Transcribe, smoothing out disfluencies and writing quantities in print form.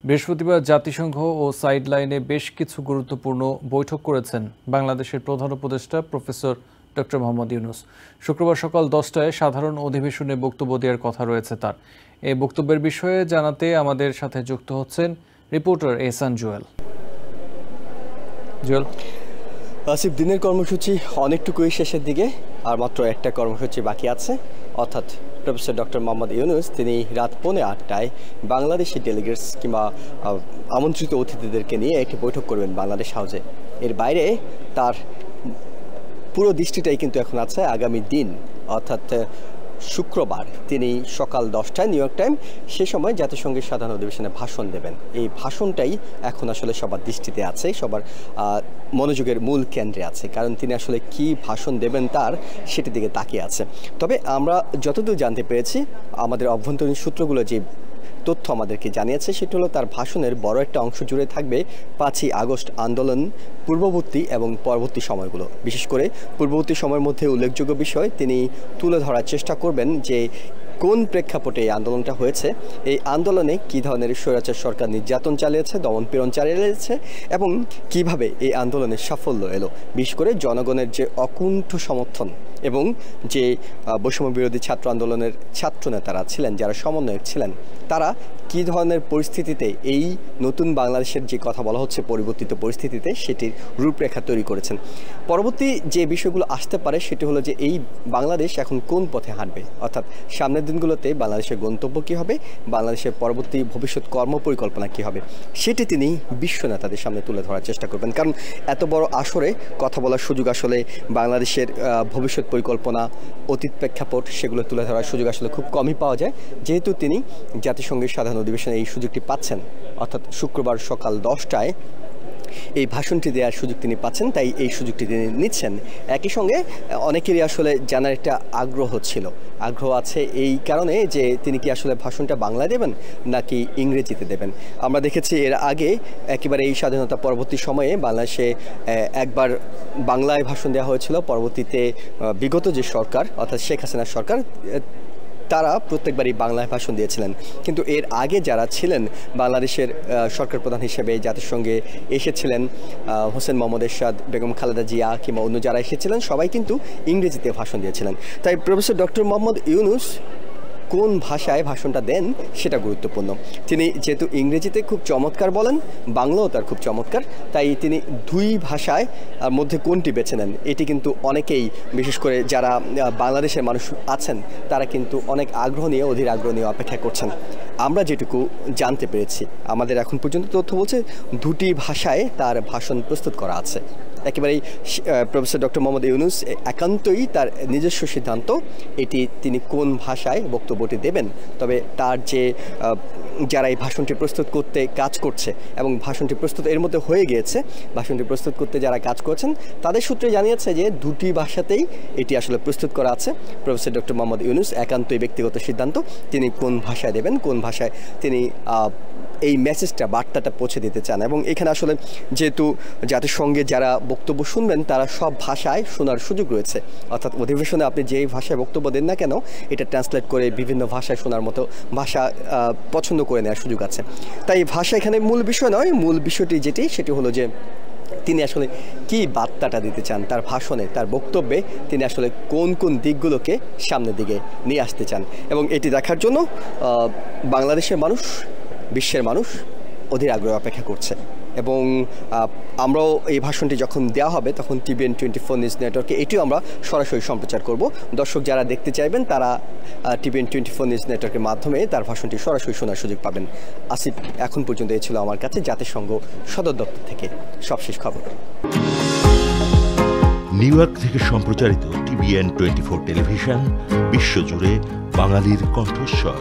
বৃহস্পতিবার জাতিসংঘ ও সাইডলাইনে বেশ কিছু গুরুত্বপূর্ণ বৈঠক করেছেন বাংলাদেশের প্রধান উপদেষ্টা প্রফেসর ডক্টর মোহাম্মদ ইউনূস। শুক্রবার সকাল 10টায় সাধারণ অধিবেশনে বক্তব্য দেওয়ার কথা রয়েছে তার। এই বক্তব্যের বিষয়ে জানাতে আমাদের সাথে যুক্ত হচ্ছেন রিপোর্টার এহসান জুয়েল। আসিফ, দিনের কর্মসূচি অনেকটুকুই শেষের দিকে, আর মাত্র একটা কর্মসূচি বাকি আছে, অর্থাৎ প্রফেসর ডক্টর মোহাম্মদ ইউনূস তিনি রাত 8:45 বাংলাদেশি ডেলিগেটস কিংবা আমন্ত্রিত অতিথিদেরকে নিয়ে একটি বৈঠক করবেন বাংলাদেশ হাউসে। এর বাইরে তার পুরো দৃষ্টিটাই কিন্তু এখন আছে আগামী দিন, অর্থাৎ শুক্রবার তিনি সকাল 10টায় নিউ ইয়র্ক টাইম, সে সময় জাতিসংঘের সাধারণ অধিবেশনে ভাষণ দেবেন। এই ভাষণটাই এখন আসলে সবার দৃষ্টিতে আছে, সবার মনোযোগের মূল কেন্দ্রে আছে, কারণ তিনি আসলে কি ভাষণ দেবেন তার সেটির দিকে তাকিয়ে আছে। তবে আমরা যতদূর জানতে পেরেছি, আমাদের অভ্যন্তরীণ সূত্রগুলো যে তথ্য আমাদেরকে জানিয়েছে সেটা হলো তার ভাষণের বড় একটা অংশ জুড়ে থাকবে 5ই আগস্ট আন্দোলন পূর্ববর্তী এবং পরবর্তী সময়গুলো। বিশেষ করে পূর্ববর্তী সময়ের মধ্যে উল্লেখযোগ্য বিষয় তিনি তুলে ধরার চেষ্টা করবেন যে কোন প্রেক্ষাপটে এই আন্দোলনটা হয়েছে, এই আন্দোলনে কী ধরনের স্বৈরাচার সরকার নির্যাতন চালিয়েছে, দমনপীড়ন চালিয়েছে এবং কিভাবে এই আন্দোলনের সাফল্য এলো। বিশেষ করে জনগণের যে অকুণ্ঠ সমর্থন এবং যে বৈষম্য বিরোধী ছাত্র আন্দোলনের ছাত্র নেতারা ছিলেন, যারা সমন্বয়ক ছিলেন, তারা কী ধরনের পরিস্থিতিতে এই নতুন বাংলাদেশের যে কথা বলা হচ্ছে পরিবর্তিত পরিস্থিতিতে সেটির রূপরেখা তৈরি করেছেন। পরবর্তী যে বিষয়গুলো আসতে পারে সেটি হলো যে এই বাংলাদেশ এখন কোন পথে হাঁটবে, অর্থাৎ সামনের দিনগুলোতে বাংলাদেশের গন্তব্য কী হবে, বাংলাদেশের পরবর্তী ভবিষ্যৎ কর্মপরিকল্পনা কী হবে, সেটি তিনি বিশ্ব নেতাদের সামনে তুলে ধরার চেষ্টা করবেন। কারণ এত বড় আসরে কথা বলার সুযোগ আসলে বাংলাদেশের ভবিষ্যৎ পরিকল্পনা, অতীত প্রেক্ষাপট সেগুলো তুলে ধরার সুযোগ আসলে খুব কমই পাওয়া যায়। যেহেতু তিনি জাতিসংঘের সাধারণ অধিবেশনে এই সুযোগটি পাচ্ছেন, অর্থাৎ শুক্রবার সকাল 10টায় এই ভাষণটি দেওয়ার সুযোগ তিনি পাচ্ছেন, তাই এই সুযোগটি তিনি নিচ্ছেন। একই সঙ্গে অনেকেরই আসলে জানার একটা আগ্রহ আছে এই কারণে যে তিনি কি আসলে ভাষণটা বাংলায় দেবেন নাকি ইংরেজিতে দেবেন। আমরা দেখেছি এর আগে একেবারে এই স্বাধীনতা পরবর্তী সময়ে বাংলাদেশে একবার বাংলায় ভাষণ দেওয়া হয়েছিল, পরবর্তীতে বিগত যে সরকার অর্থাৎ শেখ হাসিনার সরকার তারা প্রত্যেকবারই বাংলায় ভাষণ দিয়েছিলেন। কিন্তু এর আগে যারা ছিলেন বাংলাদেশের সরকার প্রধান হিসেবে জাতিসংঘে এসেছিলেন, হোসেন মোহাম্মদ এরশাদ, বেগম খালেদা জিয়া কিংবা অন্য যারা এসেছিলেন, সবাই কিন্তু ইংরেজিতে ভাষণ দিয়েছিলেন। তাই প্রফেসর ডক্টর মোহাম্মদ ইউনূস কোন ভাষায় ভাষণটা দেন সেটা গুরুত্বপূর্ণ। তিনি যেহেতু ইংরেজিতে খুব চমৎকার বলেন, বাংলাও তার খুব চমৎকার, তাই তিনি দুই ভাষায় মধ্যে কোনটি বেছে নেন এটি কিন্তু অনেকেই, বিশেষ করে যারা বাংলাদেশের মানুষ আছেন, তারা কিন্তু অনেক অধীর আগ্রহ নিয়ে অপেক্ষা করছেন। আমরা যেটুকু জানতে পেরেছি, আমাদের এখন পর্যন্ত তথ্য বলছে দুটি ভাষায় তার ভাষণ প্রস্তুত করা আছে। একেবারেই প্রফেসর ডক্টর মোহাম্মদ ইউনূস একান্তই তার নিজস্ব সিদ্ধান্ত এটি তিনি কোন ভাষায় বক্তব্যটি দেবেন। তবে তার যে যারা এই ভাষণটি প্রস্তুত করতে কাজ করছে এবং ভাষণটি প্রস্তুত এর মধ্যে হয়ে গিয়েছে, ভাষণটি প্রস্তুত করতে যারা কাজ করছেন তাদের সূত্রে জানিয়েছে যে দুটি ভাষাতেই এটি আসলে প্রস্তুত করা আছে। প্রফেসর ডক্টর মোহাম্মদ ইউনূস একান্তই ব্যক্তিগত সিদ্ধান্ত তিনি কোন ভাষায় দেবেন, কোন ভাষায় তিনি এই মেসেজটা, বার্তাটা পৌঁছে দিতে চান। এবং এখানে আসলে যেহেতু জাতিসংঘে যারা বক্তব্য শুনবেন তারা সব ভাষায় শোনার সুযোগ রয়েছে, অর্থাৎ অধিবেশনে আপনি যেই ভাষায় বক্তব্য দেন না কেন এটা ট্রান্সলেট করে বিভিন্ন ভাষায় শোনার মতো ভাষা পছন্দ করে নেওয়ার সুযোগ আছে। তাই ভাষা এখানে মূল বিষয় নয়, মূল বিষয়টি সেটি হলো যে তিনি আসলে কি বার্তাটা দিতে চান তার ভাষণে, তার বক্তব্যে তিনি আসলে কোন কোন দিকগুলোকে সামনের দিকে নিয়ে আসতে চান। এবং এটি দেখার জন্য বাংলাদেশের মানুষ, বিশ্বের মানুষ অধীর আগ্রহে অপেক্ষা করছে। এবং আমরাও এই ভাষণটি যখন দেওয়া হবে তখন TVN 24 নিউজ নেটওয়ার্কে এটিও আমরা সরাসরি সম্প্রচার করব। দর্শক যারা দেখতে চাইবেন তারা TVN 24 নিউজ নেটওয়ার্কের মাধ্যমে তার ভাষণটি সরাসরি শোনার সুযোগ পাবেন। আসিফ, এখন পর্যন্ত এই ছিল আমার কাছে জাতিসংঘ সদর দপ্তর থেকে সবশেষ খবর। নিউ ইয়র্ক থেকে সম্প্রচারিত TVN 24 টেলিভিশন বিশ্বজুড়ে বাঙালির কণ্ঠস্বর।